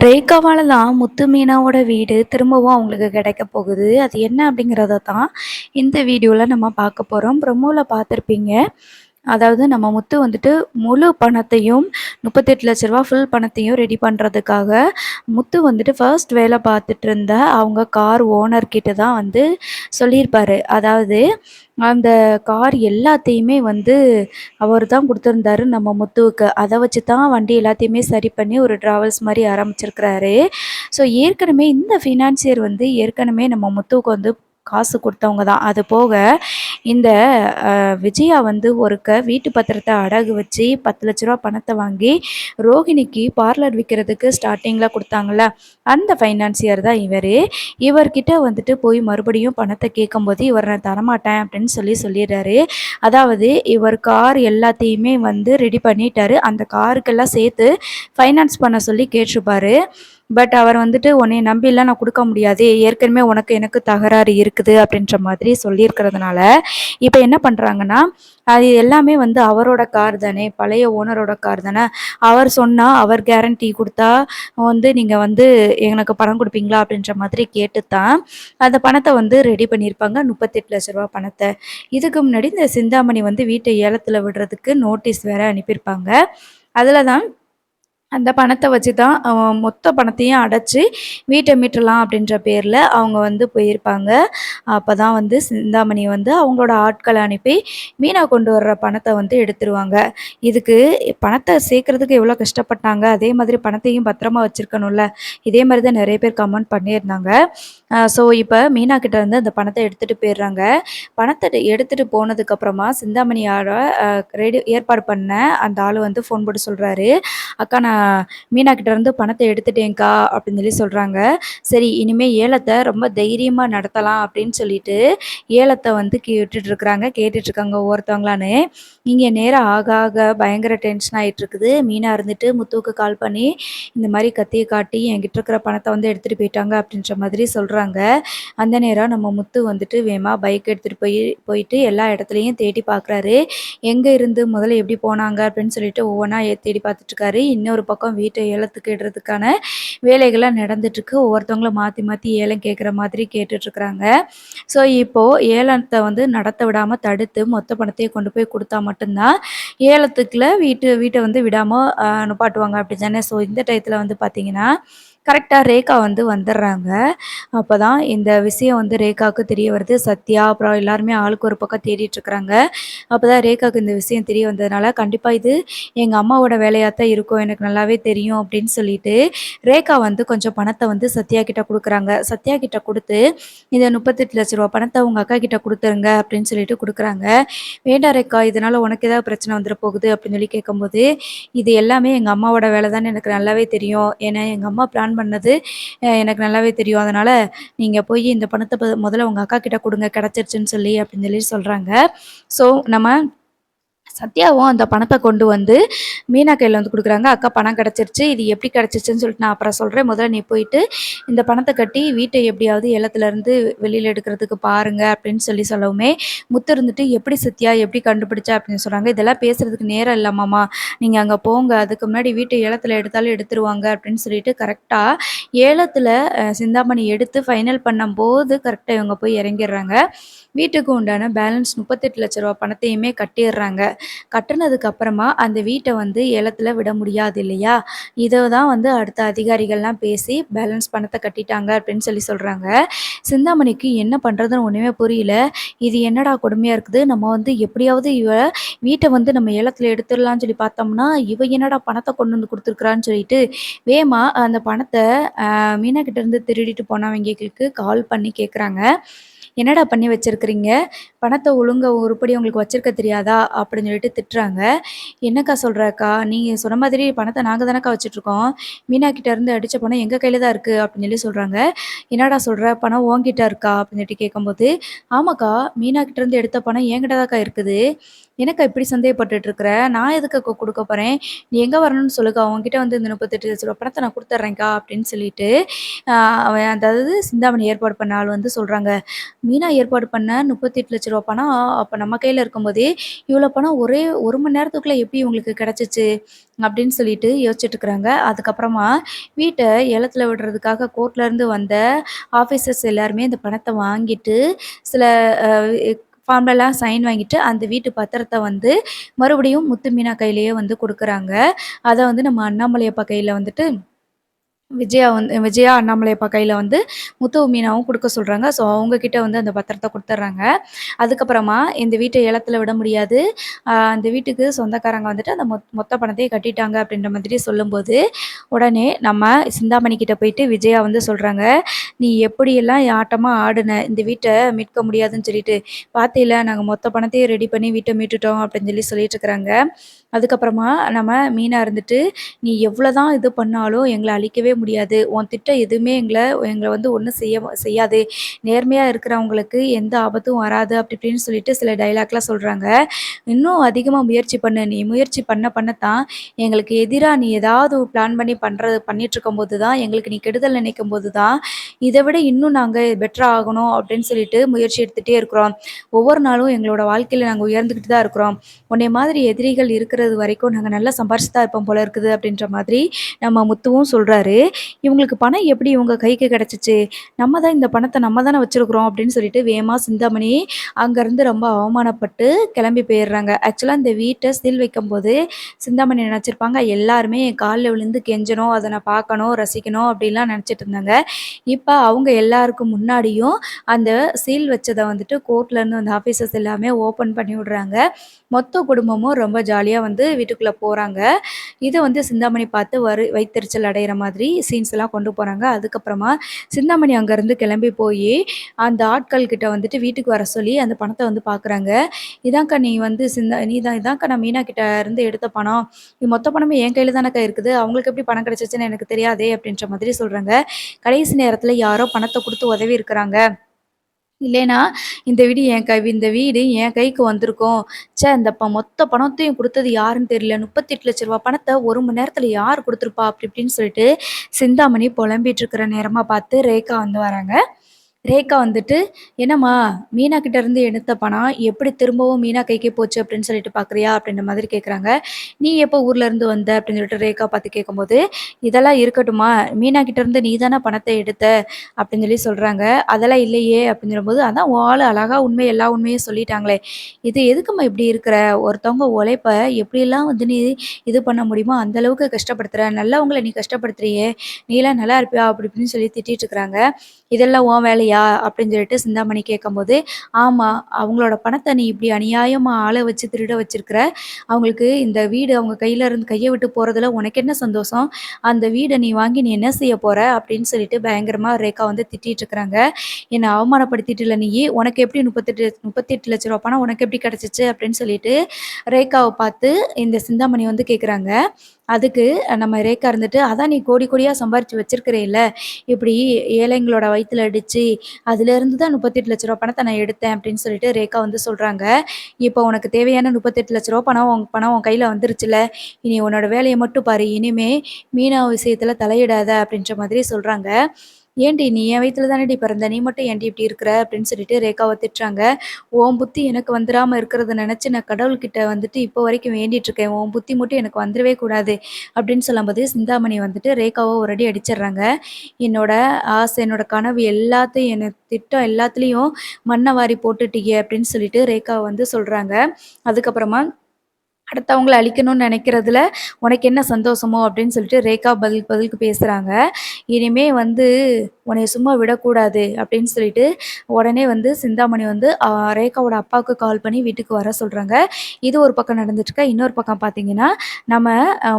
ரேகாவால தான் முத்து மீனாவோட வீடு திரும்பவும் அவங்களுக்கு கிடைக்க போகுது. அது என்ன அப்படிங்கிறத தான் இந்த வீடியோல நம்ம பார்க்க போறோம். ப்ரோமோல பார்த்துருப்பீங்க. அதாவது நம்ம முத்து வந்துட்டு முழு பணத்தையும் ரூ. 38,00,000 ஃபுல் பணத்தையும் ரெடி பண்ணுறதுக்காக முத்து வந்துட்டு ஃபர்ஸ்ட் வேலை பார்த்துட்டு இருந்த அவங்க கார் ஓனர் கிட்ட தான் வந்து சொல்லியிருப்பாரு. அதாவது அந்த கார் எல்லாத்தையுமே வந்து அவர் தான் குடுத்திருந்தாரு நம்ம முத்துவுக்கு. அத வச்சு தான் வண்டி எல்லாத்தையுமே சரி பண்ணி ஒரு ட்ராவல்ஸ் மாரி ஆரம்பிச்சிருக்கிறாரு. ஸோ ஏற்கனவே இந்த ஃபினான்சியர் வந்து ஏற்கனவே நம்ம முத்துவுக்கு வந்து காசு குடுத்தவங்க தான். அது போக இந்த விஜயா வந்து ஒருக்க வீட்டு பத்திரத்த அடகு வச்சு ரூ. 10,00,000 பணத்த வாங்கி ரோஹிணிக்கு பார்லர் விக்கிறதுக்கு ஸ்டார்ட்டிங்ல குடுத்தாங்கல்ல, அந்த ஃபைனான்சியர் தான் இவரு. இவர்கிட்ட வந்துட்டு போய் மறுபடியும் பணத்த கேட்கும்போது, இவர் நான் தரமாட்டேன் அப்படின்னு சொல்லிடுறாரு. அதாவது இவர் கார் எல்லாத்தையுமே வந்து ரெடி பண்ணிட்டாரு. அந்த காருக்கெல்லாம் சேர்த்து ஃபைனான்ஸ் பண்ண சொல்லி கேட்டிருப்பாரு. பட் அவர் வந்துட்டு உன்னைய நம்பிலாம் நான் குடுக்க முடியாது. ஏற்கனவே உனக்கு எனக்கு தகராறு இருக்குது அப்படின்ற மாதிரி சொல்லியிருக்கிறதுனால, இப்ப என்ன பண்றாங்கன்னா, அது எல்லாமே வந்து அவரோட கார் தானே, பழைய ஓனரோட கார் தானே. அவர் சொன்னா, அவர் கேரண்டி குடுத்தா வந்து நீங்க வந்து எனக்கு பணம் குடுப்பீங்களா? அப்படின்ற மாதிரி கேட்டு தான் அந்த பணத்த வந்து ரெடி பண்ணியிருப்பாங்க. ரூ. 38,00,000 பணத்த. இதுக்கு முன்னாடி இந்த சிந்தாமணி வந்து வீட்ட ஏலத்துல விடுறதுக்கு நோட்டீஸ் வேற அனுப்பியிருப்பாங்க. அதுல தான் அந்த பணத்த வச்சு தான் மொத்த பணத்தையும் அடைச்சு வீட்ட மீட்டலாம் அப்படின்ற பேர்ல அவங்க வந்து போயிருப்பாங்க. அப்பதான் வந்து சிந்தாமணி வந்து அவங்களோட ஆட்கள அனுப்பி மீனா கொண்டு வர்ற பணத்த வந்து எடுத்துருவாங்க. இதுக்கு பணத்த சேர்க்கறதுக்கு எவ்வளோ கஷ்டப்பட்டாங்க. அதே மாதிரி பணத்தையும் பத்திரமா வச்சிருக்கணும்ல. இதே மாரி தான் நெறைய பேர் கமெண்ட் பண்ணியிருந்தாங்க. ஸோ இப்ப மீனா கிட்ட இருந்து அந்த பணத்த எடுத்துட்டு போயிடுறாங்க. பணத்த எடுத்துட்டு போனதுக்கப்புறமா சிந்தாமணியோட ஏற்பாடு பண்ண அந்த ஆளு வந்து ஃபோன் போட்டு சொல்றாரு. "அக்கா நான் மீனா கிட்டேருந்து பணத்த எடுத்துட்டேன்க்கா" அப்படின்னு சொல்றாங்க. சரி இனிமே ஏலத்த ரொம்ப தைரியமா நடத்தலாம் அப்படின்னு சொல்லிட்டு, ஏலத்த வந்து கேட்டுட்ருக்காங்க ஒவ்வொருத்தவங்களான்னு. இங்க நேரம் ஆக ஆக பயங்கர டென்ஷன் ஆயிட்டுருக்குது. மீனா இருந்துட்டு முத்துவுக்கு கால் பண்ணி, இந்த மாரி கத்திய காட்டி என்கிட்ட இருக்கிற பணத்த வந்து எடுத்துட்டு போயிட்டாங்க அப்படின்ற மாதிரி சொல்றாங்க. அந்த நேரம் நம்ம முத்து வந்துட்டு வேகமா பைக் எடுத்துட்டு போயிட்டு எல்லா இடத்துலயும் தேடி பார்க்குறாரு. எங்க இருந்து முதல்ல எப்படி போனாங்க அப்படின்னு சொல்லிட்டு ஒவ்வொன்றா தேடி பார்த்துட்ருக்காரு. இன்னொரு பக்கம் வீட்டை ஏலத்துக்கு இடுறதுக்கான வேலைகள்லாம் நடந்துட்டுருக்கு. ஒவ்வொருத்தவங்களும் மாற்றி மாற்றி ஏலம் கேட்குற மாதிரி கேட்டுட்ருக்குறாங்க. ஸோ இப்போது ஏலத்தை வந்து நடத்த விடாமல் தடுத்து மொத்த பணத்தையும் கொண்டு போய் கொடுத்தா மட்டும்தான் ஏலத்துக்குள்ள வீட்டை வந்து விடாமல் நுப்பாட்டுவாங்க அப்படி தானே. ஸோ இந்த டயத்தில் வந்து பார்த்திங்கன்னா கரெக்டாக ரேகா வந்து வந்துடுறாங்க. அப்போ தான் இந்த விஷயம் வந்து ரேகாவுக்கு தெரிய வருது. சத்யா அப்புறம் எல்லாருமே ஆளுக்கு ஒரு பக்கம் தேடிட்டுருக்குறாங்க. அப்போ தான் ரேகாவுக்கு இந்த விஷயம் தெரிய வந்ததுனால, கண்டிப்பாக இது எங்கள் அம்மாவோட வேலையாக தான் இருக்கும், எனக்கு நல்லாவே தெரியும் அப்படின்னு சொல்லிட்டு ரேகா வந்து கொஞ்சம் பணத்தை வந்து சத்யா கிட்ட கொடுக்குறாங்க. சத்யா கிட்ட கொடுத்து இந்த ரூ. 38,00,000 பணத்தை உங்கள் அக்கா கிட்ட கொடுத்துருங்க அப்படின்னு சொல்லிட்டு கொடுக்குறாங்க. வேண்டாம் ரேகா, இதனால் உனக்கு ஏதாவது பிரச்சனை வந்துட போகுது அப்படின்னு சொல்லி கேட்கும்போது, இது எல்லாமே எங்கள் அம்மாவோட வேலை தான் எனக்கு நல்லாவே தெரியும். ஏன்னா எங்கள் அம்மா பிளான் பண்ணது எனக்கு நல்லாவே தெரியும். அதனால் நீங்கள் போய் இந்த பணத்தை முதல்ல உங்கள் அக்கா கிட்ட கொடுங்க கிடச்சிருச்சுன்னு சொல்லி அப்படின்னு சொல்லி சொல்கிறாங்க. ஸோ நம்ம சத்யாவும் அந்த பணத்த கொண்டு வந்து மீனா கையில வந்து குடுக்குறாங்க. "அக்கா பணம் கிடைச்சிருச்சு. இது எப்படி கிடைச்சிச்சுன்னு சொல்லிட்டு நான் அப்புறம் சொல்றேன். முதல்ல நீ போயிட்டு இந்த பணத்த கட்டி வீட்ட எப்படியாவது ஏலத்துலருந்து வெளியில எடுக்கிறதுக்கு பாருங்க" அப்படின்னு சொல்லவுமே, முத்து இருந்துட்டு "எப்படி சத்யா? எப்படி கண்டுபிடிச்ச?" அப்படின்னு சொல்றாங்க. "இதெல்லாம் பேசுறதுக்கு நேரம் இல்ல மாமா. நீங்க அங்க போங்க. அதுக்கு முன்னாடி வீட்ட ஏலத்துல எடுத்தாலும் எடுத்துருவாங்க" அப்படின்னு சொல்லிட்டு கரெக்ட்டா ஏலத்துல சிந்தாமணி எடுத்து ஃபைனல் பண்ணும்போது கரெக்ட்டா இவங்க போய் இறங்கிடுறாங்க. வீட்டுக்கு உண்டான பேலன்ஸ் ரூ. 38,00,000 பணத்தையுமே கட்டிர்றாங்க. கட்டுனதுக்கு அப்புறமா அந்த வீட்ட வந்து ஏலத்துல விட முடியாது இல்லையா? இத தான் வந்து அடுத்த அதிகாரிகள்லாம் பேசி பேலன்ஸ் பணத்த கட்டிட்டாங்க அப்படின்னு சொல்றாங்க. சிந்தாமணிக்கு என்ன பண்றதுன்னு ஒண்ணுமே புரியல. இது என்னடா கொடுமையா இருக்குது. நம்ம வந்து எப்படியாவது வீட்ட வந்து நம்ம ஏலத்துல எடுத்துடலாம்னு சொல்லி பார்த்தோம்னா, இவ என்னடா பணத்த கொண்டு வந்து குடுத்துருக்கான்னு சொல்லிட்டு வேகமா அந்த பணத்த மீனா கிட்ட இருந்து திருடிட்டு போனவங்களுக்கு கால் பண்ணி கேட்குறாங்க. "என்னடா பண்ணி வச்சிருக்கிறீங்க? பணத்த ஒழுங்கா உருப்படியா உங்களுக்கு வச்சிருக்க தெரியாதா?" அப்படின்னு சொல்லிட்டு திட்டுறாங்க. "என்னக்கா சொல்ற அக்கா? நீங்க சொன்ன மாதிரி பணத்த நாங்க தானக்கா வச்சுட்ருக்கோம். மீனா கிட்ட இருந்து அடிச்ச பணம் எங்க கையில தான் இருக்கு" அப்படின்னு சொல்லி சொல்றாங்க. "என்னடா சொல்ற? பணம் உன்கிட்ட இருக்கா?" அப்படின்னு சொல்லிட்டு கேட்கும்போது, "ஆமாக்கா, மீனா கிட்ட இருந்து எடுத்த பணம் என்கிட்ட தான்க்கா இருக்குது. என்னக்கா இப்படி சந்தேகப்பட்டுட்டு இருக்கிற? நான் எதுக்குக்கா குடுக்க போறேன்? நீ எங்க வரணும்னு சொல்லுக்கா. உன்கிட்ட வந்து இந்த ரூ. 38,00,000 பணத்த நான் குடுத்துர்றேன்க்கா" அப்படின்னு சொல்லிட்டு, அ அவன் அதாவது சிந்தாமணி ஏற்பாடு பண்ண ஆள் வந்து சொல்றாங்க. மீனா ஏற்பாடு பண்ண ரூ. 38,00,000 பணம் அப்ப நம்ம கையில இருக்கும்போதே, இவ்வளோ பணம் ஒரே 1 மணி நேரத்துக்குள்ள எப்படி இவங்களுக்கு கிடைச்சுச்சு? அப்படின்னு சொல்லிட்டு யோசிச்சுட்டு இருக்கிறாங்க. அதுக்கப்புறமா வீட்ட ஏலத்துல விடுறதுக்காக கோர்ட்லேருந்து வந்த ஆஃபீசர்ஸ் எல்லாருமே இந்த பணத்த வாங்கிட்டு, சில அ ஃபார்ம்லலாம் சைன் வாங்கிட்டு, அந்த வீட்டு பத்திரத்த வந்து மறுபடியும் முத்து மீனா கையிலேயே வந்து குடுக்குறாங்க. அத வந்து நம்ம அண்ணாமலை அப்பா கையில வந்துட்டு விஜயா, அண்ணாமலை அப்பா கையில வந்து முத்துவும், மீனாவும் குடுக்க சொல்றாங்க. ஸோ, அவங்க கிட்ட வந்து அந்த பத்திரத்த குடுத்துர்றாங்க. அதுக்கப்புறமா இந்த வீட்ட ஏலத்துல விட முடியாது. அந்த வீட்டுக்கு சொந்தக்காரங்க வந்துட்டு அந்த மொத்த பணத்தையும் கட்டிட்டாங்க அப்படின்ற மாதிரி சொல்லும்போது, உடனே நம்ம சிந்தாமணி கிட்ட போயிட்டு விஜயா வந்து சொல்றாங்க, "நீ எப்படியெல்லாம் ஆட்டமா ஆடுன, இந்த வீட்ட மீட்க முடியாதுன்னு சொல்லிட்டு. பாத்தீல நாங்க மொத்த பணத்தையும் ரெடி பண்ணி வீட்ட மீட்டுட்டோம்" அப்படின்னு சொல்லிட்டு இருக்கிறாங்க. அதுக்கப்புறமா நம்ம மீனா இருந்துட்டு, "நீ எவ்வளோதான் இது பண்ணாலும் எங்கள அழிக்கவே முடியாது. உன் திட்டம் எதுவுமே எங்கள வந்து ஒண்ணும் செய்யாது. நேர்மையா இருக்கிறவங்களுக்கு எந்த ஆபத்தும் வராது." அப்படி இப்படின்னு சொல்லிட்டு சில டயலாக்லாம் சொல்றாங்க. "இன்னும் அதிகமா முயற்சி பண்ணு. நீ முயற்சி பண்ண தான் எங்களுக்கு எதிரா நீ ஏதாவது பிளான் பண்ணி பண்ணிட்டுருக்கும்போது தான், எங்களுக்கு நீ கெடுதல் நினைக்கும்போது தான், இத விட இன்னும் நாங்க பெட்டரா ஆகணும் அப்படின்னு சொல்லிட்டு முயற்சி எடுத்துட்டே இருக்கிறோம். ஒவ்வொரு நாளும் எங்களோட வாழ்க்கையில நாங்க உயர்ந்துகிட்டு தான் இருக்கிறோம். உன்னைய மாதிரி எதிரிகள் இருக்கிறது வரைக்கும் நாங்க நல்லா சம்பாரிச்சு தான் இருப்போம் போல இருக்குது." அப்படின்ற மாதிரி நம்ம முத்துவும் சொல்றாரு. இவங்களுக்கு பணம் எப்படி இவங்க கைக்கு கிடைச்சுச்சு? நம்ம தான் இந்த பணத்த நம்ம தானே வச்சிருக்கிறோம் அப்படின்னு சொல்லிட்டு வேகமா சிந்தாமணி அங்கருந்து ரொம்ப அவமானப்பட்டு கிளம்பி போயிடுறாங்க. ஆக்சுவலா இந்த வீட்ட சீல் வைக்கும்போது சிந்தாமணி நினச்சிருப்பாங்க, எல்லாருமே என் கால்ல விழுந்து கெஞ்சணும், அத நான் பார்க்கணும், ரசிக்கணும் அப்படிலாம் நினச்சிட்டு இருந்தாங்க. இப்ப அவங்க எல்லாருக்கும் முன்னாடியும் அந்த சீல் வச்சத வந்துட்டு கோர்ட்லேருந்து வந்த ஆஃபீசர்ஸ் எல்லாமே ஓப்பன் பண்ணி விடுறாங்க. மொத்த குடும்பமும் ரொம்ப ஜாலியா வந்து வீட்டுக்குள்ள போறாங்க. இத வந்து சிந்தாமணி பார்த்து வயித்தெரிச்சல் அடையிற மாதிரி சீன்ஸ்லாம் கொண்டு போறாங்க. அதுக்கப்புறமா சிந்தாமணி அங்கருந்து கிளம்பி போயி, அந்த ஆட்கள் கிட்ட வந்துட்டு வீட்டுக்கு வர சொல்லி அந்த பணத்த வந்து பார்க்குறாங்க. "இதான்க்கா நீ வந்து இதான்க்கா நான் மீனா கிட்ட இருந்து எடுத்த பணம். இது மொத்த பணமும் என் கையில தானக்கா இருக்குது. அவங்களுக்கு எப்படி பணம் கிடைச்சுச்சுன்னு எனக்கு தெரியாதே!" அப்படின்ற மாதிரி சொல்றாங்க. கடைசி நேரத்தில யாரோ பணத்த குடுத்து உதவி இருக்கிறாங்க. இல்லைன்னா, இந்த வீடு என் கைக்கு வந்திருக்கும். ச்சே! இந்த மொத்த பணத்தையும் குடுத்தது யாருன்னு தெரியல. ரூ. 38,00,000 பணத்த 1 மணி நேரத்தில யார் குடுத்துருப்பா? அப்படி இப்படின்னு சொல்லிட்டு சிந்தாமணி புலம்பிட்டு இருக்கிற நேரமா பார்த்து ரேகா வந்து வராங்க. ரேகா வந்துட்டு, "என்னம்மா மீனா கிட்ட இருந்து எடுத்த பணம் எப்படி திரும்பவும் மீனா கைக்கே போச்சு அப்படின்னு சொல்லிட்டு பார்க்குறியா?" அப்படின்ற மாதிரி கேட்குறாங்க. "நீ எப்போ ஊர்ல இருந்து வந்த?" அப்படின்னு சொல்லிட்டு ரேகா பார்த்து கேட்கும்போது, "இதெல்லாம் இருக்கட்டும்மா, மீனா கிட்ட இருந்து நீ தானே பணத்த எடுத்த?" அப்படின்னு சொல்றாங்க. "அதெல்லாம் இல்லையே" அப்படின்னு சொல்லும்போது, "அதான் உன் ஆளு அழகா எல்லா உண்மையும் சொல்லிட்டாங்களே. இது எதுக்கும்மா இப்படி இருக்கிற? ஒருத்தவங்க உழைப்ப எப்படியெல்லாம் வந்து நீ இது பண்ண முடியுமோ அந்த அளவுக்கு கஷ்டப்படுத்துற. நல்லவங்கள நீ கஷ்டப்படுத்துறியே! நீலாம் நல்லா இருப்பியா?" அப்படி இப்படின்னு சொல்லி திட்டிட்டு இருக்கிறாங்க. "இதெல்லாம் உன் வேலையா?" அப்படின்னு சொல்லிட்டு சிந்தாமணி கேட்கும்போது, "ஆமா. அவங்களோட பணத்த நீ இப்படி அநியாயமா ஆள வச்சு திருட வச்சிருக்கிற. அவங்களுக்கு இந்த வீடு அவங்க கையில இருந்து கைய விட்டு போறதுல உனக்கு என்ன சந்தோஷம்? அந்த வீட நீ வாங்கி நீ என்ன செய்ய போற?" அப்படின்னு சொல்லிட்டு பயங்கரமா ரேகா வந்து திட்டிட்டு இருக்கிறாங்க. "என்ன அவமானப்படுத்திட்டல்ல நீயி, உனக்கு எப்படி 38 லட்ச ரூவா பணம் உனக்கு எப்படி கிடைச்சுச்சு?" அப்படின்னு சொல்லிட்டு ரேகாவ பார்த்து இந்த சிந்தாமணி வந்து கேட்குறாங்க. அதுக்கு நம்ம ரேகா இருந்துட்டு, "அதான் நீ கோடி கோடியா சம்பாரிச்சு வச்சிருக்கிறேல்ல, இப்படி ஏழைங்களோட வயித்துல அடிச்சு, அதுலேருந்து தான் ரூ. 38,00,000 பணத்த நான் எடுத்தேன்." அப்படின்னு சொல்லிட்டு ரேகா வந்து சொல்றாங்க. "இப்போ உனக்கு தேவையான ரூ. 38,00,000 பணம் உன் கையில வந்துருச்சுல்ல, இனி உன்னோட வேலைய மட்டும் பாரு. இனிமே மீனா விஷயத்துல தலையிடாத." அப்படின்ற மாதிரி சொல்றாங்க. "ஏன்டி நீ என் வயித்துல தானடி பிறந்த, நீ மட்டும் ஏன்டி இப்படி இருக்கிற?" அப்படின்னு சொல்லிட்டு ரேகாவ திட்டுறாங்க. "உன் புத்தி எனக்கு வந்துராம இருக்கிறத நெனச்சு நான் கடவுள்கிட்ட வந்துட்டு இப்போ வரைக்கும் வேண்டிட்டு இருக்கேன். உன் புத்தி மட்டும் எனக்கு வந்துரவே கூடாது." அப்படின்னு சொல்லும்போது சிந்தாமணி வந்துட்டு ரேகாவ ஒரு அடி அடிச்சிடுறாங்க. "என்னோட ஆசை, என்னோட கனவு எல்லாத்தையும் திட்டம் எல்லாத்துலயும் மண்ண வாரி போட்டுட்டீங்க." அப்படின்னு சொல்லிட்டு ரேகா வந்து சொல்றாங்க. அதுக்கப்புறமா அடுத்தவங்கள அழிக்கணும்னு நெனைக்கிறதுல உனக்கு என்ன சந்தோஷமோ? அப்படின்னு சொல்லிட்டு ரேகா பதிலுக்கு பேசுறாங்க. "இனிமே வந்து உன்னைய சும்மா விடக்கூடாது." அப்படின்னு சொல்லிட்டு உடனே வந்து சிந்தாமணி வந்து ரேகாவோட அப்பாவுக்கு கால் பண்ணி வீட்டுக்கு வர சொல்றாங்க. இது ஒரு பக்கம் நடந்துட்டுருக்க. இன்னொரு பக்கம் பார்த்தீங்கன்னா, நம்ம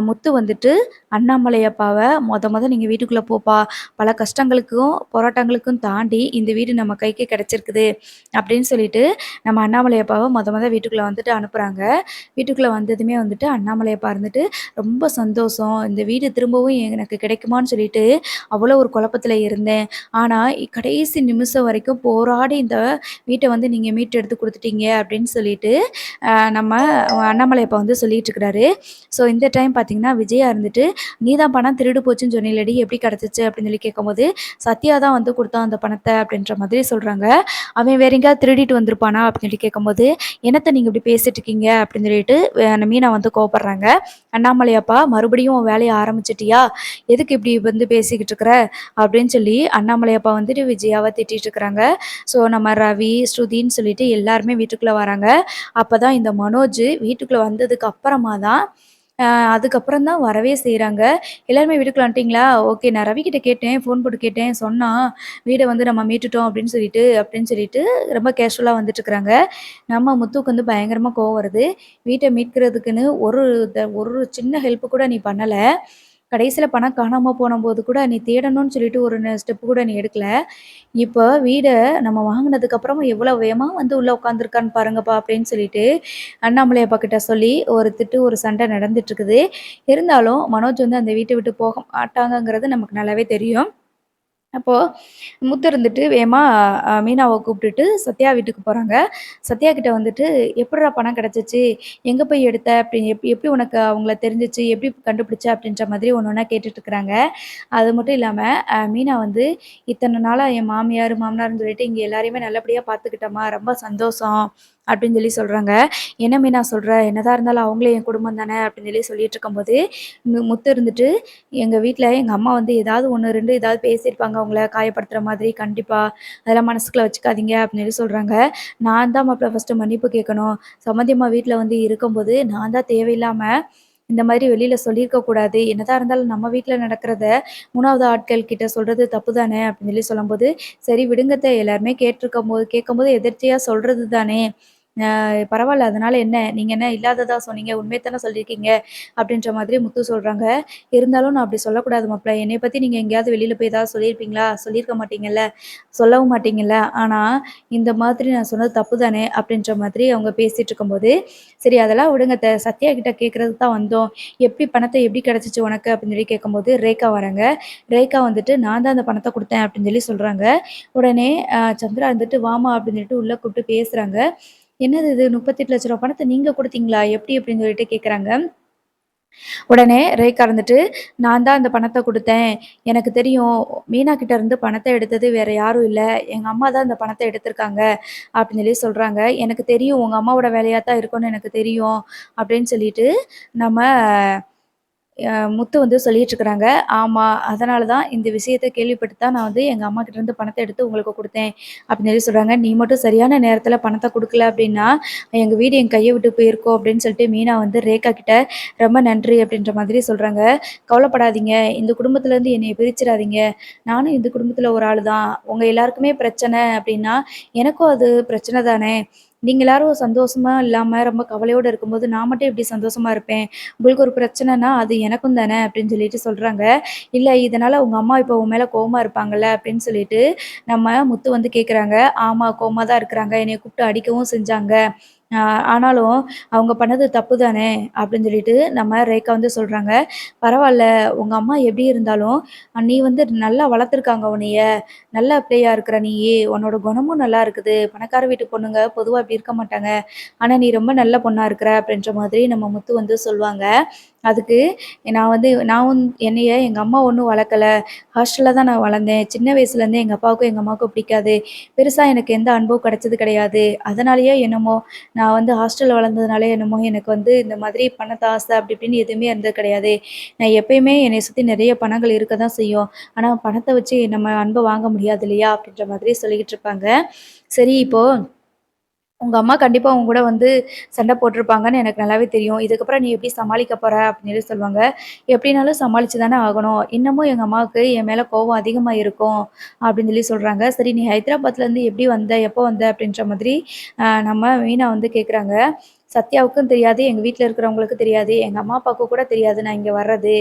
முத்து வந்துட்டு அண்ணாமலை அப்பாவ மொத நீங்க வீட்டுக்குள்ள போப்பா. பல கஷ்டங்களுக்கும், போராட்டங்களுக்கும் தாண்டி இந்த வீடு நம்ம கைக்கு கிடைச்சிருக்குது." அப்படின்னு சொல்லிட்டு நம்ம அண்ணாமலை அப்பாவ மொத வீட்டுக்குள்ள வந்துட்டு அனுப்புறாங்க. வீட்டுக்குள்ள வந்ததுமே வந்துட்டு அண்ணாமலை அப்பா இருந்துட்டு, "ரொம்ப சந்தோஷம். இந்த வீடு திரும்பவும் எனக்கு கிடைக்குமான்னு சொல்லிட்டு அவ்வளோ ஒரு குழப்பத்தில இருந்தேன். வந்தேன். ஆனா கடைசி நிமிஷம் வரைக்கும் போராடி இந்த வீட்ட வந்து நீங்க மீட்டு எடுத்து குடுத்துட்டீங்க அப்படின்னு சொல்லிட்டு, நம்ம அண்ணாமலை அப்பா வந்து சொல்லிட்டு இருக்கிறாரு. ஸோ இந்த டைம் பார்த்தீங்கன்னா, விஜயா இருந்துட்டு, "நீ தான் பணம் திருடு போச்சுன்னு சொன்னீலடி, எப்படி கிடைச்சுச்சு?" அப்படின்னு சொல்லி கேட்கும்போது, "சத்யா தான் வந்து குடுத்தான் அந்த பணத்த" அப்படின்ற மாதிரி சொல்றாங்க. "அவன் வேற எங்கேயாவது திருடிட்டு வந்திருப்பானா?" அப்படின்னு சொல்லி கேட்கும்போது, "என்னத்த நீங்க இப்படி பேசிட்டு இருக்கீங்க?" அப்படின்னு சொல்லிட்டு அந்த மீனா வந்து கோவப்படுறாங்க. "அண்ணாமலை அப்பா, மறுபடியும் உன் வேலைய ஆரம்பிச்சுட்டியா? எதுக்கு இப்படி வந்து பேசிக்கிட்டு இருக்கிற?" அப்படின்னு சொல்லி அண்ணாமலை அப்பா வந்துட்டு விஜயாவ திட்டிட்டு இருக்கிறாங்க. ஸோ நம்ம ரவி, ஸ்ருதின்னு சொல்லிட்டு எல்லாருமே வீட்டுக்குள்ள வராங்க. அப்பதான் இந்த மனோஜ் வீட்டுக்குள்ள வந்ததுக்கு அப்புறமா தான் அதுக்கப்புறம் தான் வரவே செய்றாங்க. "எல்லாருமே வீட்டுக்குள்ள வந்துட்டீங்களா? ஓகே. நான் ரவிக்கிட்ட கேட்டேன். ஃபோன் போட்டு கேட்டேன். சொன்னான். வீட வந்து நம்ம மீட்டுட்டோம் அப்படின்னு சொல்லிட்டு ரொம்ப கேஷுவலா வந்துட்டுருக்காங்க. நம்ம முத்துவுக்கு வந்து பயங்கரமா கோவம் வருது. வீட்ட மீட்கிறதுக்குன்னு ஒரு சின்ன ஹெல்ப் கூட நீ பண்ணல. கடைசியில பணம் காணாம போனம்போது கூட நீ தேடணும்னு சொல்லிட்டு ஒரு ஸ்டெப் கூட நீ எடுக்கல. இப்போ வீட நம்ம வாங்குனதுக்கு அப்புறமா எவ்வளோ வேகமா வந்து உள்ள உட்காந்துருக்கான்னு பாருங்கப்பா அப்படின்னு சொல்லிட்டு அண்ணாமலை அப்பா கிட்ட சொல்லி ஒரு திட்டு, ஒரு சண்டை நடந்துட்டு இருக்குது. இருந்தாலும் மனோஜ் வந்து அந்த வீட்ட விட்டு போக மாட்டாங்கங்கிறது நமக்கு நல்லாவே தெரியும். அப்போ முத்து இருந்துட்டு வேகமா மீனாவ கூப்பிட்டுட்டு சத்யா வீட்டுக்கு போறாங்க. சத்யா கிட்ட வந்துட்டு, "எப்புட்றா பணம் கிடைச்சுச்சு? எங்க போய் எடுத்த? அப்படி எப்படி உனக்கு அவங்கள தெரிஞ்சுச்சு? எப்படி கண்டுபிடிச்ச?" அப்படின்ற மாதிரி ஒண்ணு ஒண்ணா கேட்டுட்டு இருக்கிறாங்க. அது மட்டும் இல்லாம, மீனா வந்து, "இத்தன நாளா என் மாமியார், மாமனார்ன்னு சொல்லிட்டு இங்க எல்லாரையுமே நல்லபடியா பார்த்துக்கிட்டேம்மா. ரொம்ப சந்தோஷம்." அப்படின்னு சொல்லி சொல்றாங்க. "என்ன மீனா சொல்ற? என்னதான் இருந்தாலும் அவங்களும் என் குடும்பம் தானே." அப்படின்னு சொல்லி சொல்லிட்டு இருக்கும்போது, முத்து இருந்துட்டு, "எங்க வீட்ல எங்க அம்மா வந்து ஏதாவது 1, 2 ஏதாவது பேசியிருப்பாங்க உங்கள காயப்படுத்துற மாதிரி. கண்டிப்பா. அதெல்லாம் மனசுக்குள்ள வச்சுக்காதீங்க." அப்படின்னு சொல்லி சொல்றாங்க. "நான் தான் மாப்ள ஃபர்ஸ்ட்டு மன்னிப்பு கேட்கணும். சம்மந்தி அம்மா வீட்ல வந்து இருக்கும்போது, நான் தான் தேவையில்லாம இந்த மாதிரி வெளியில சொல்லியிருக்க கூடாது. என்னதான் இருந்தாலும் நம்ம வீட்ல நடக்கிறத 3வது ஆட்கள் கிட்ட சொல்றது தப்பு தானே!" அப்படின்னு சொல்லி சொல்லும்போது, "சரி விடுங்க அத்த. எல்லாருமே கேட்கும்போது எதிர்ச்சியா சொல்றது தானே! பரவால்ல. அதனால என்ன? நீங்க என்ன இல்லாததா சொன்னீங்க? உண்மைய தானே சொல்லியிருக்கீங்க." அப்படின்ற மாதிரி முத்து சொல்றாங்க. "இருந்தாலும் நான் அப்படி சொல்லக்கூடாது மாப்ள. என்னைய பத்தி நீங்க எங்கேயாவது வெளியில போய் ஏதாவது சொல்லியிருப்பீங்களா? சொல்லியிருக்க மாட்டீங்கல்ல. சொல்லவும் மாட்டீங்கல்ல. ஆனா, இந்த மாதிரி நான் சொன்னது தப்பு தானே!" அப்படின்ற மாதிரி அவங்க பேசிட்டு இருக்கும்போது, "சரி அதெல்லாம் விடுங்க அத்த. சத்யா கிட்ட கேட்கறதுக்கு தான் வந்தோம். எப்படி கிடைச்சுச்சு உனக்கு?" அப்படின்னு சொல்லி கேட்கும்போது, ரேகா வராங்க. ரேகா வந்துட்டு, "நான் தான் அந்த பணத்த குடுத்தேன்." அப்படின்னு சொல்லி சொல்றாங்க. உடனே சந்திரா வந்துட்டு, "வாம்மா" அப்படின்னு சொல்லிட்டு உள்ள கூப்பிட்டு பேசுறாங்க. "என்னது இது ரூ. 38,00,000 பணத்த நீங்க குடுத்தீங்களா? எப்படி?" அப்படின்னு சொல்லிட்டு கேட்குறாங்க. உடனே ரேகா இருந்துட்டு, "நான் தான் அந்த பணத்த குடுத்தேன். எனக்கு தெரியும். மீனா கிட்ட இருந்து பணத்த எடுத்தது வேற யாரும் இல்ல. எங்க அம்மா தான் அந்த பணத்த எடுத்திருக்காங்க." அப்படின்னு சொல்லி சொல்றாங்க. "எனக்கு தெரியும். உங்க அம்மாவோட வேலையா தான் இருக்கும்னு எனக்கு தெரியும்." அப்படின்னு சொல்லிட்டு நம்ம முத்து வந்து சொல்லிட்டுருக்குறாங்க. "ஆமா. அதனால தான் இந்த விஷயத்த கேள்விப்பட்டு தான் நான் வந்து எங்க அம்மாகிட்டருந்து பணத்த எடுத்து உங்களுக்கு குடுத்தேன்." அப்படின்னு சொல்லி சொல்றாங்க. "நீ மட்டும் சரியான நேரத்தில பணத்த குடுக்கல அப்படின்னா, எங்க வீடு என் கைய விட்டு போயிருக்கும்." அப்படின்னு சொல்லிட்டு மீனா வந்து ரேகா கிட்ட ரொம்ப நன்றி அப்படின்ற மாதிரி சொல்றாங்க. "கவலைப்படாதீங்க. இந்த குடும்பத்திலேருந்து என்னைய பிரிச்சிறாதீங்க. நானும் இந்த குடும்பத்தில ஒரு ஆளு தான். உங்க எல்லாருக்குமே பிரச்சனை அப்படின்னா, எனக்கும் அது பிரச்சனை தானே. நீங்க எல்லாரும் சந்தோஷமா இல்லாம ரொம்ப கவலையோட இருக்கும்போது, நான் மட்டும் எப்படி சந்தோஷமா இருப்பேன்? உங்களுக்கு ஒரு பிரச்சனைனா, அது எனக்கும் தானே!" அப்படின்னு சொல்லிட்டு சொல்றாங்க. "இல்ல இதனால உங்க அம்மா இப்போ உன் மேல கோவமா இருப்பாங்கல்ல?" அப்படின்னு சொல்லிட்டு நம்ம முத்து வந்து கேட்குறாங்க. "ஆமா கோவமா தான் இருக்கிறாங்க. என்னைய கூப்பிட்டு அடிக்கவும் செஞ்சாங்க. அ ஆனாலும் அவங்க பண்ணது தப்பு தானே!" அப்படின்னு சொல்லிட்டு நம்ம ரேகா வந்து சொல்றாங்க. "பரவால்ல. உங்க அம்மா எப்படி இருந்தாலும், நீ வந்து நல்லா வளர்த்துருக்காங்க உன்னைய. நல்ல பிள்ளையா இருக்கிற நீயி. உன்னோட குணமும் நல்லா இருக்குது. பணக்கார வீட்டு பொண்ணுங்க பொதுவா இப்படி இருக்க மாட்டாங்க. ஆனா நீ ரொம்ப நல்ல பொண்ணா இருக்கிற." அப்படின்ற மாதிரி நம்ம முத்து வந்து சொல்லுவாங்க. அதுக்கு என்னைய எங்க அம்மா ஒண்ணும் வளர்க்கல. ஹாஸ்டல்ல தான் நான் வளர்ந்தேன். சின்ன வயசுலேருந்தே எங்க அப்பாவுக்கும், எங்க அம்மாவுக்கும் பிடிக்காது. பெருசா எனக்கு எந்த அன்பும் கிடைச்சது கிடையாது. அதனாலயோ என்னமோ, நான் வந்து ஹாஸ்டல்ல வளர்ந்ததுனாலயோ என்னமோ, எனக்கு வந்து இந்த மாதிரி பணத்து ஆசை அப்படி இப்படின்னு எதுவுமே இருந்தது கிடையாது. நான் எப்பயுமே என்னைய சுத்தி நிறைய பணங்கள் இருக்க தான் செய்யும். ஆனா பணத்த வச்சு நம்ம அன்ப வாங்க முடியாது இல்லையா? அப்படின்ற மாதிரி சொல்லிக்கிட்டு இருப்பாங்க. சரி இப்போ உங்க அம்மா கண்டிப்பா உன் கூட வந்து சண்டை போட்டுருப்பாங்கன்னு எனக்கு நல்லாவே தெரியும். இதுக்கப்புறம் நீ எப்படி சமாளிக்க போற? அப்படின்னு சொல்லி சொல்லுவாங்க. எப்படினாலும் சமாளிச்சு தானே ஆகணும். இன்னமும் எங்க அம்மாவுக்கு என் மேல கோவம் அதிகமா இருக்கும். அப்படின்னு சொல்லி சொல்றாங்க. சரி நீ ஹைதராபாத்லேருந்து எப்படி வந்த? எப்போ வந்த? அப்படின்ற மாதிரி நம்ம மீனா வந்து கேட்குறாங்க. சத்யாவுக்கும் தெரியாது. எங்க வீட்ல இருக்கிறவங்களுக்கு தெரியாது. எங்க அம்மா, அப்பாவுக்கு கூட தெரியாது நான் இங்க வர்றது.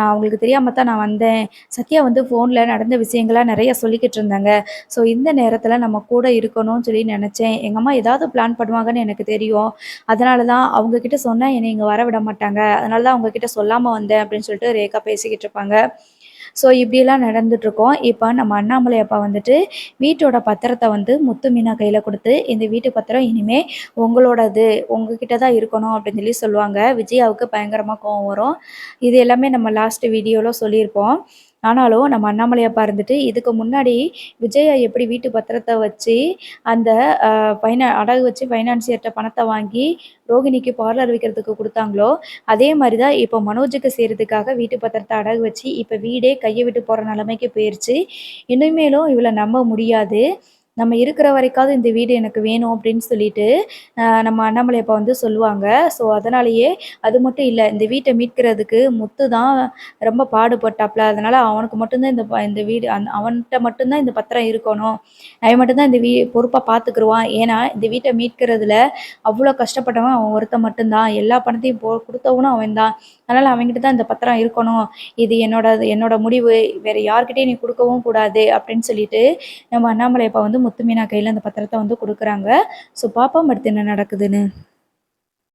அவங்களுக்கு தெரியாம தான் நான் வந்தேன். சத்யா வந்து ஃபோன்ல நடந்த விஷயங்கள நெறைய சொல்லிக்கிட்டு இருந்தாங்க. ஸோ இந்த நேரத்தில நம்ம கூட இருக்கணும்னு சொல்லி நெனச்சேன். எங்க அம்மா ஏதாவது பிளான் பண்ணுவாங்கன்னு எனக்கு தெரியும். அதனால தான் அவங்க கிட்ட சொன்னா என்னைய இங்க வர விட மாட்டாங்க. அதனால தான் அவங்க கிட்ட சொல்லாம வந்தேன் அப்படின்னு சொல்லிட்டு ரேகா பேசிக்கிட்டு இருப்பாங்க. ஸோ இப்படியெல்லாம் நடந்துட்டுருக்கோம். இப்போ நம்ம அண்ணாமலை அப்பா வந்துட்டு வீட்டோட பத்திரத்த வந்து முத்து மீனா கையில குடுத்து, "இந்த வீட்டு பத்திரம் இனிமே உங்களோடது. உங்ககிட்ட தான் இருக்கணும்." அப்படின்னு சொல்லுவாங்க. விஜயாவுக்கு பயங்கரமா கோவம் வரும். இது எல்லாமே நம்ம லாஸ்ட் வீடியோல சொல்லியிருப்போம். ஆனாலும் நம்ம அண்ணாமலை அப்பா இருந்துட்டு, இதுக்கு முன்னாடி விஜயா எப்படி வீட்டு பத்திரத்த வச்சு, அந்த அ அடகு வச்சு ஃபைனான்சியர்ட்ட பணத்த வாங்கி, ரோகிணிக்கு பார்லர் வைக்கிறதுக்கு குடுத்தாங்களோ, அதே மாரி தான் இப்போ மனோஜுக்கு செய்றதுக்காக வீட்டு பத்திரத்த அடகு வச்சு, இப்ப வீடே கைய விட்டு போற நிலைமைக்கு போயிருச்சு. இனிமேலும் இவள நம்ப முடியாது. நம்ம இருக்கிற வரைக்காவது இந்த வீடு எனக்கு வேணும் அப்படின்னு சொல்லிட்டு, நம்ம அண்ணாமலை அப்பா வந்து சொல்லுவாங்க. ஸோ, அதனாலேயே அது மட்டும் இல்ல, இந்த வீட்ட மீட்கிறதுக்கு முத்து தான் ரொம்ப பாடுபட்டாப்ல. அதனால அவனுக்கு மட்டும் தான் இந்த வீடு அவன்ட்ட மட்டும் தான் இந்த பத்திரம் இருக்கணும். அவன் மட்டும் தான் இந்த பொறுப்பா பார்த்துக்குருவான். ஏன்னா, இந்த வீட்ட மீட்கிறதுல அவ்ளோ கஷ்டப்பட்டவன் அவன் ஒருத்தன் மட்டும் தான். எல்லா பணத்தையும் குடுத்தவனும் அவன் தான். அதனால அவன்கிட்ட தான் இந்த பத்திரம் இருக்கணும். இது என்னோட முடிவு. வேற யார்கிட்டயும் நீ குடுக்கவும் கூடாது அப்படின்னு சொல்லிட்டு, நம்ம அண்ணாமலை அப்பா வந்து முத்து மீனா கையில அந்த பத்திரத்த வந்து குடுக்குறாங்க. ஸோ, பாப்போம் அடுத்து என்ன நடக்குதுன்னு.